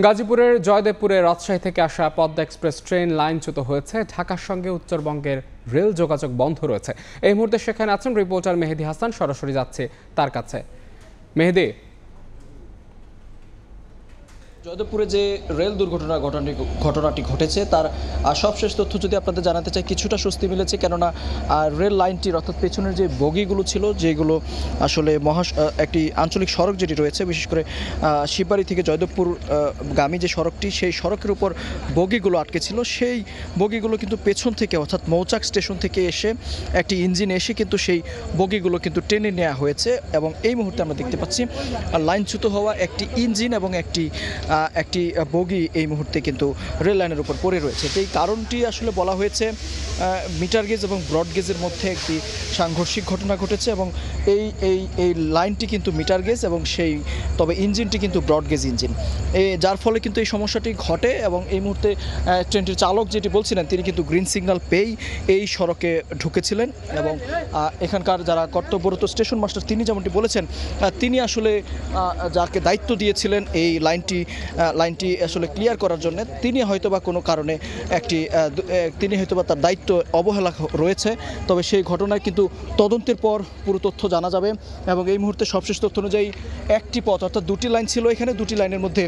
গাজীপুরের জয়দেবপুরে রাজশাহী থেকে আসা পদ্মা এক্সপ্রেস ট্রেন লাইনচ্যুত হয়েছে। ঢাকার সঙ্গে উত্তরবঙ্গের রেল যোগাযোগ বন্ধ রয়েছে। এই মুহূর্তে সেখানে আছেন রিপোর্টার মেহেদি হাসান, সরাসরি যাচ্ছে তার কাছে। মেহেদি, জয়দেবপুরে যে রেল ঘটনাটি ঘটেছে তার সবশেষ তথ্য যদি আপনাদের জানাতে চাই, কিছুটা স্বস্তি মিলেছে, কেননা রেল লাইনটির অর্থাৎ পেছনের যে বগিগুলো ছিল, যেগুলো আসলে একটি আঞ্চলিক সড়ক যেটি রয়েছে, বিশেষ করে শিববাড়ি থেকে জয়দেবপুর গামী যে সড়কটি, সেই সড়কের উপর বগিগুলো আটকে ছিল। সেই বগিগুলো কিন্তু পেছন থেকে অর্থাৎ মৌচাক স্টেশন থেকে এসে একটি ইঞ্জিন এসে কিন্তু সেই বগিগুলো কিন্তু টেনে নেওয়া হয়েছে এবং এই মুহূর্তে আমরা দেখতে পাচ্ছি লাইনচ্যুত হওয়া একটি ইঞ্জিন এবং একটি বগি এই মুহূর্তে কিন্তু রেল লাইনের উপর পড়ে রয়েছে। এই কারণটি আসলে বলা হয়েছে মিটার গেজ এবং ব্রড গেজের মধ্যে একটি সাংঘর্ষিক ঘটনা ঘটেছে এবং এই লাইনটি কিন্তু মিটার গেজ এবং তবে ইঞ্জিনটি কিন্তু ব্রড গেজ ইঞ্জিন, যার ফলে কিন্তু এই সমস্যাটি ঘটে। এবং এই মুহূর্তে ট্রেনটির চালক যেটি বলছিলেন, তিনি কিন্তু গ্রিন সিগন্যাল পেয়েই এই সড়কে ঢুকেছিলেন এবং এখানকার যারা কর্তব্যরত স্টেশন মাস্টার, তিনি যেমনটি বলেছেন, তিনি আসলে যাকে দায়িত্ব দিয়েছিলেন এই লাইনটি আসলে ক্লিয়ার করার জন্য, তিনি হয়তোবা কোনো কারণে তিনি হয়তোবা তার দায়িত্ব অবহেলা রয়েছে। তবে সেই ঘটনায় কিন্তু তদন্তের পর পুরো তথ্য জানা যাবে এবং এই মুহূর্তে সবশেষ তথ্য অনুযায়ী একটি পথ অর্থাৎ দুটি লাইন ছিল এখানে, দুটি লাইনের মধ্যে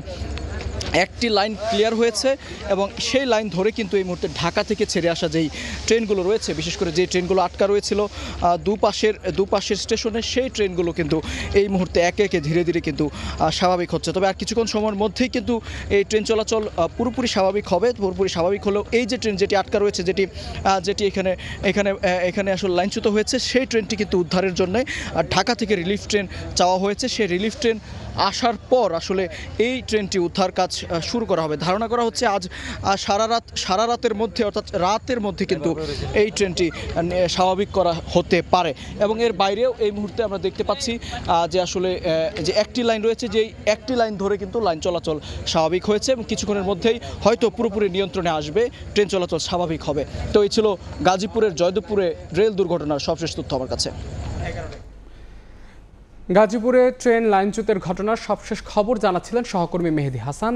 একটি লাইন ক্লিয়ার হয়েছে এবং সেই লাইন ধরে কিন্তু এই মুহূর্তে ঢাকা থেকে ছেড়ে আসা যেই ট্রেনগুলো রয়েছে, বিশেষ করে যে ট্রেনগুলো আটকা রয়েছিল দুপাশের স্টেশনে, সেই ট্রেনগুলো কিন্তু এই মুহূর্তে একে একে ধীরে ধীরে কিন্তু স্বাভাবিক হচ্ছে। তবে আর কিছুক্ষণ সময়ের মধ্যেই কিন্তু এই ট্রেন চলাচল পুরোপুরি স্বাভাবিক হবে। পুরোপুরি স্বাভাবিক হলেও এই যে ট্রেন যেটি আটকা রয়েছে, যেটি এখানে আসলে লাইনচ্যুত হয়েছে, সেই ট্রেনটি কিন্তু উদ্ধারের জন্য ঢাকা থেকে রিলিফ ট্রেন চাওয়া হয়েছে। সেই রিলিফ ট্রেন আসার পর আসলে এই ট্রেনটি উদ্ধার কাজ শুরু করা হবে। ধারণা করা হচ্ছে আজ সারা রাতের মধ্যে অর্থাৎ রাতের মধ্যে কিন্তু এই ট্রেনটি স্বাভাবিক করা হতে পারে। এবং এর বাইরেও এই মুহূর্তে আমরা দেখতে পাচ্ছি যে আসলে যে একটি লাইন রয়েছে, যেই একটি লাইন ধরে কিন্তু লাইন চলাচল স্বাভাবিক হয়েছে এবং কিছুক্ষণের মধ্যেই হয়তো পুরোপুরি নিয়ন্ত্রণে আসবে, ট্রেন চলাচল স্বাভাবিক হবে। তো এই ছিল গাজীপুরের জয়দেবপুরে রেল দুর্ঘটনার সবশেষ তথ্য আমার কাছে। গাজীপুরে ট্রেন লাইনচ্যুতের ঘটনার সবশেষ খবর জানাচ্ছিলেন সহকর্মী মেহেদি হাসান।